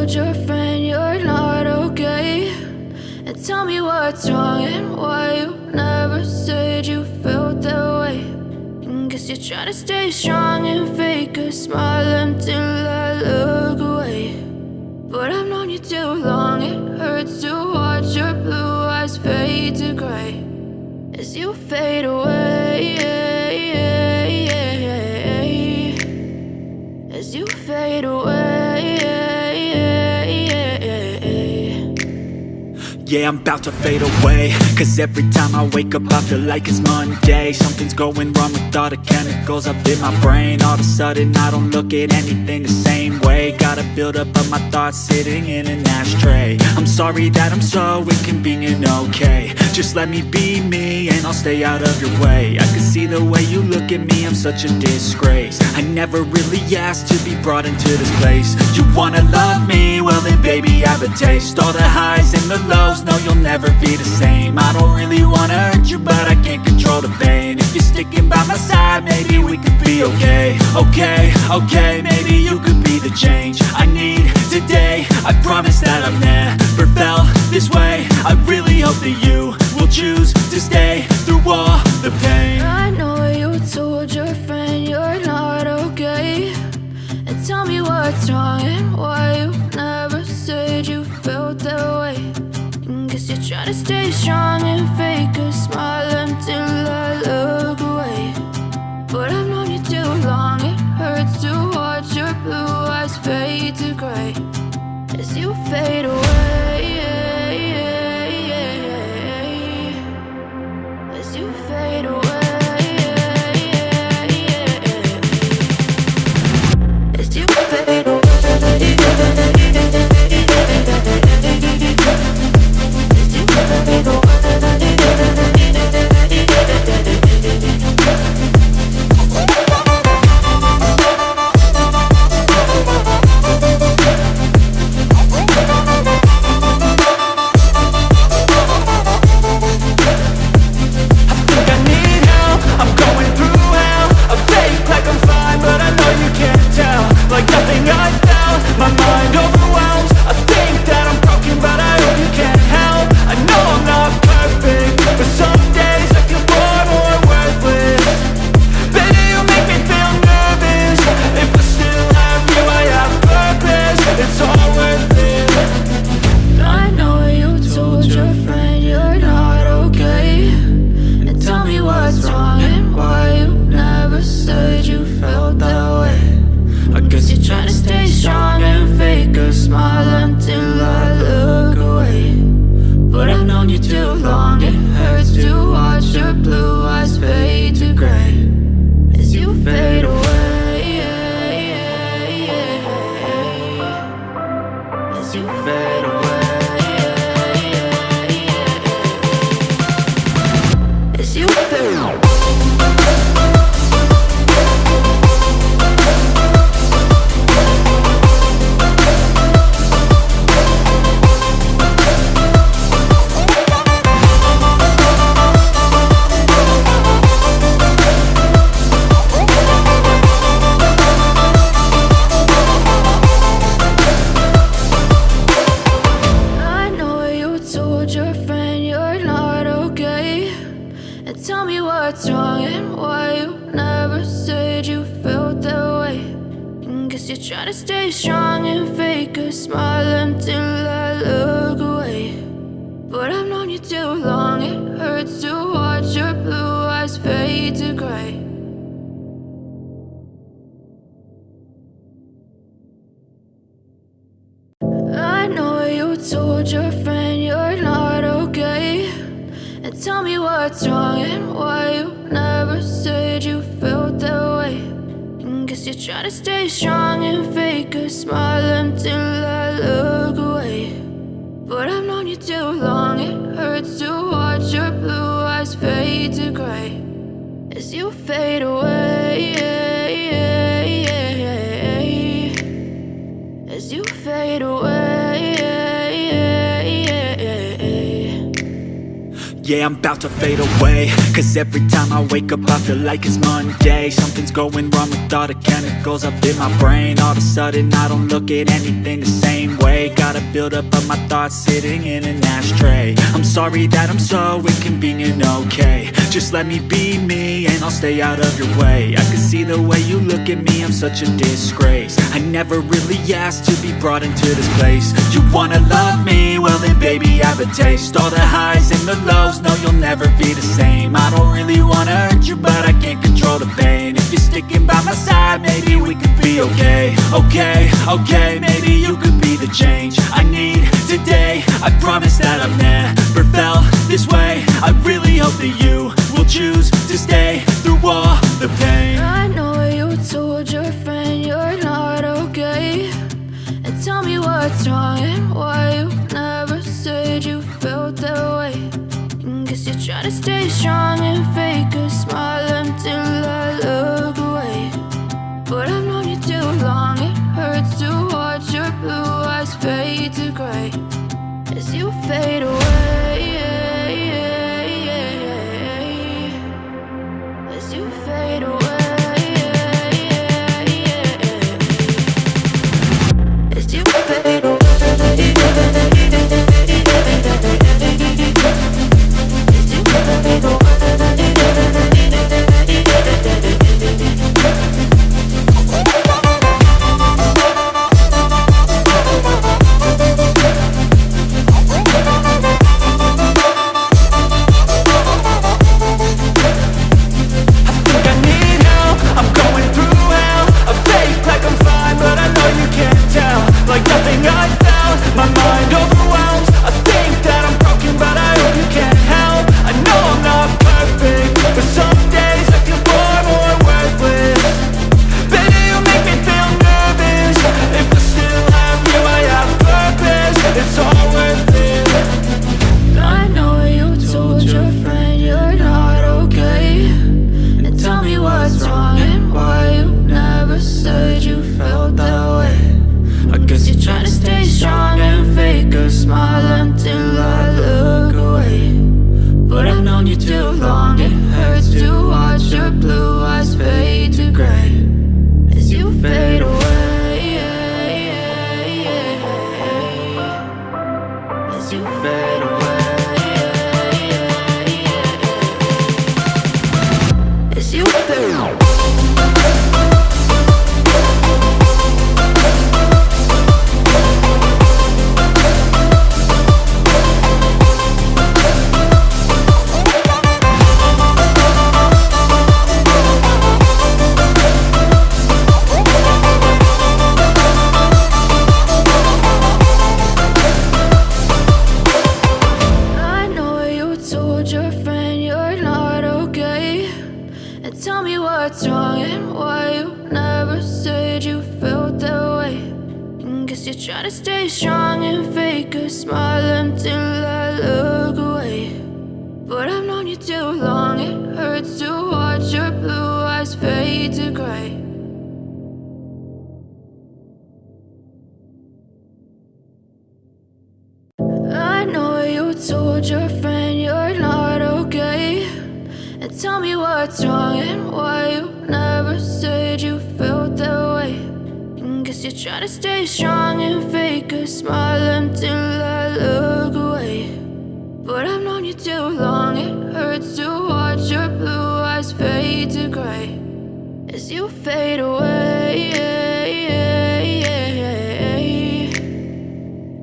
told your friend you're not okay? And tell me what's wrong and why you never said you felt that way. And guess you're trying to stay strong and fake a smile until I look away. But I've known you too long, it hurts to watch your blue eyes fade to gray as you fade away, as you fade away. Yeah, I'm about to fade away, cause every time I wake up I feel like it's Monday. Something's going wrong with all the chemicals up in my brain. All of a sudden I don't look at anything the same way. Got a buildup of my thoughts sitting in an ashtray. I'm sorry that I'm so inconvenient, okay? Just let me be me and I'll stay out of your way. I can see the way you look at me, I'm such a disgrace. I never really asked to be brought into this place. You wanna love me? Well then baby have a taste. All the highs and the lows, no you'll never be the same. I don't really wanna hurt you but I can't control the pain. If you're sticking by my side maybe we could be okay. Okay, maybe you could be the change I need today. I promise that I've never felt this way. I really hope that you will choose to stay through all the pain. I know you told your friend you're not okay. And tell me what's wrong and why you never said you felt that way. And guess you're trying to stay strong and fake a smile until I look away. But I've known you too long, it hurts to watch your blue eyes fade to gray as you fade away, as you fade away, as you fade away. Yeah, I'm about to fade away, cause every time I wake up I feel like it's Monday. Something's going wrong with all the chemicals up in my brain. All of a sudden I don't look at anything the same way. Gotta build up of my thoughts sitting in an ashtray. I'm sorry that I'm so inconvenient, okay. Just let me be me and I'll stay out of your way. I can see the way you look at me, I'm such a disgrace. I never really asked to be brought into this place. You wanna love me? Well then baby have a taste. All the highs and the lows, no you'll never be the same. I don't really wanna hurt you but I can't control the pain. If you're sticking by my side, maybe we could be okay. Okay, maybe you could be the change I need today. I promise that I've never felt this way. I really hope that you will choose to stay through all the pain. I know you told your friend you're not okay, and tell me what's wrong and why you never said you felt that way. Guess you're trying to stay strong and fake a smile until I look away. But I've known you too long, it hurts to watch your blue eyes fade to gray as you fade away. As you fade away.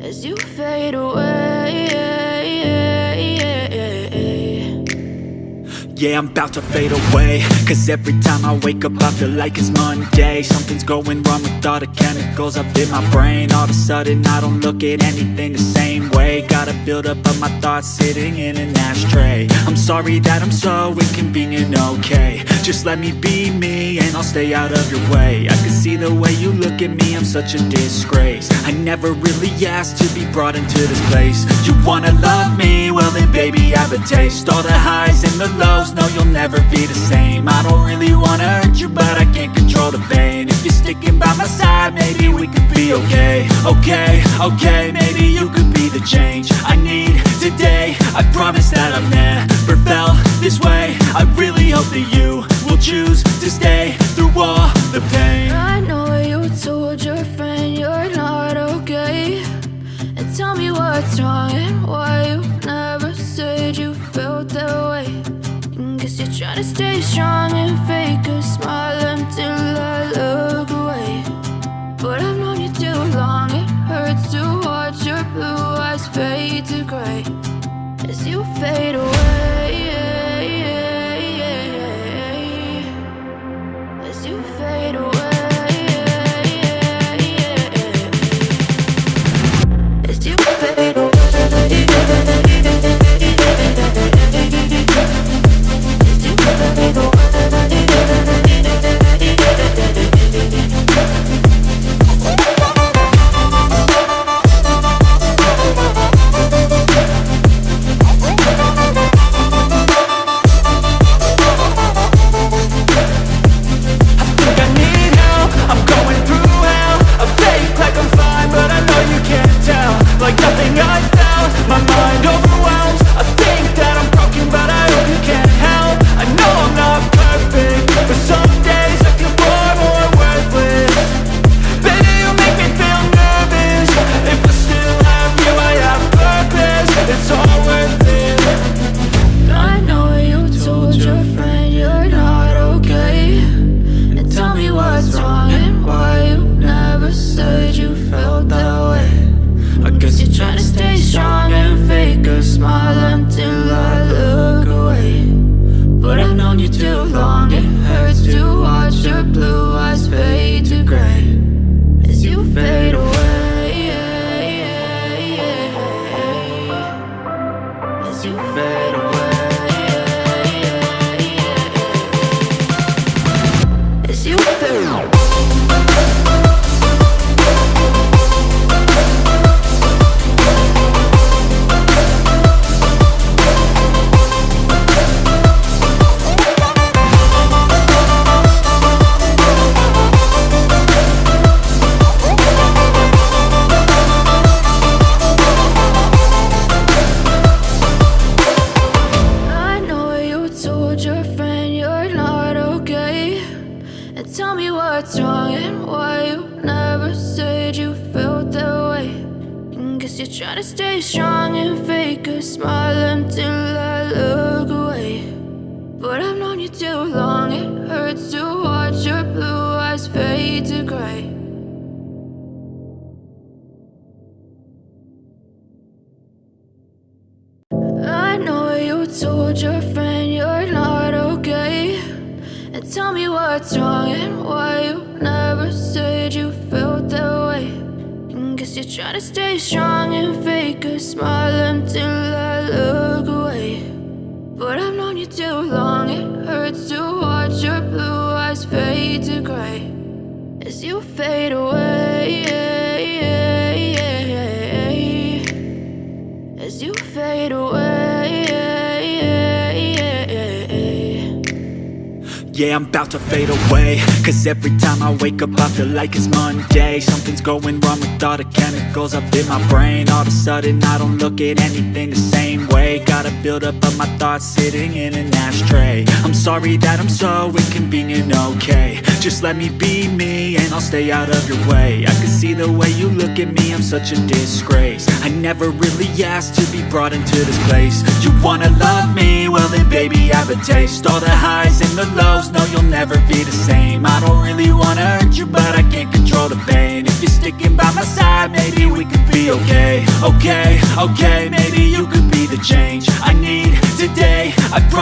As you fade away. Yeah, I'm about to fade away, cause every time I wake up I feel like it's Monday. Something's going wrong with all the chemicals up in my brain. All of a sudden I don't look at anything the same way. Gotta build up of my thoughts sitting in an ashtray. I'm sorry that I'm so inconvenient, okay. Just let me be me and I'll stay out of your way. I can see the way you look at me, I'm such a disgrace. I never really asked to be brought into this place. You wanna love me? Well then baby have a taste. All the highs and the lows, no you'll never be the same. I don't really wanna hurt you but I can't control the pain. If you're sticking by my side, maybe we could be okay. Okay, maybe you could be the change I need today. I promise that I've never felt this way. I really hope that you will choose to stay through all the pain. I know you told your friend you're not okay, and tell me what's wrong and why you never said you felt that way. And guess you're trying to stay strong and fake a smile until I look away. But I've known you too long, it hurts to watch your blue eyes fade to gray as you fade away. As you fade away. As you fade away. As you fade away. Like nothing I felt, my mind overwhelms. I think that I'm broken, but I hope you can't help. I know I'm not perfect, but some days I feel far more worthless. Baby, you make me feel nervous. If I still have you, I have purpose. It's all worth it. I know you told your friend you're not okay, and tell me what's wrong and why you never said you felt that way. I guess you're trying to stay strong and fake a smile until I look away. But I've known you too long, it hurts to watch your blue eyes fade to gray as you fade away. As you fade away. As you fade away. Tell me what's wrong and why you never said you felt that way. And guess you're trying to stay strong and fake a smile until I look away. But I've known you too long, it hurts to watch your blue eyes fade to gray. I know you told your friend you're not okay, and tell me what's wrong and why you never said you felt that way. And guess you're trying to stay strong and fake a smile until I look away. But I've known you too long, it hurts to watch your blue eyes fade to gray as you fade away. As you fade away. Yeah, I'm about to fade away, cause every time I wake up I feel like it's Monday. Something's going wrong with all the chemicals up in my brain. All of a sudden I don't look at anything the same way. Got a buildup of my thoughts sitting in an ashtray. I'm sorry that I'm so inconvenient, okay. Just let me be me and I'll stay out of your way. I can see the way you look at me, I'm such a disgrace. I never really asked to be brought into this place. You wanna love me? Well then baby have a taste. All the highs and the lows, no you'll never be the same. I don't really wanna hurt you but I can't control the pain. If you're sticking by my side maybe we could be okay. Okay, maybe you could be the change I need today. I promise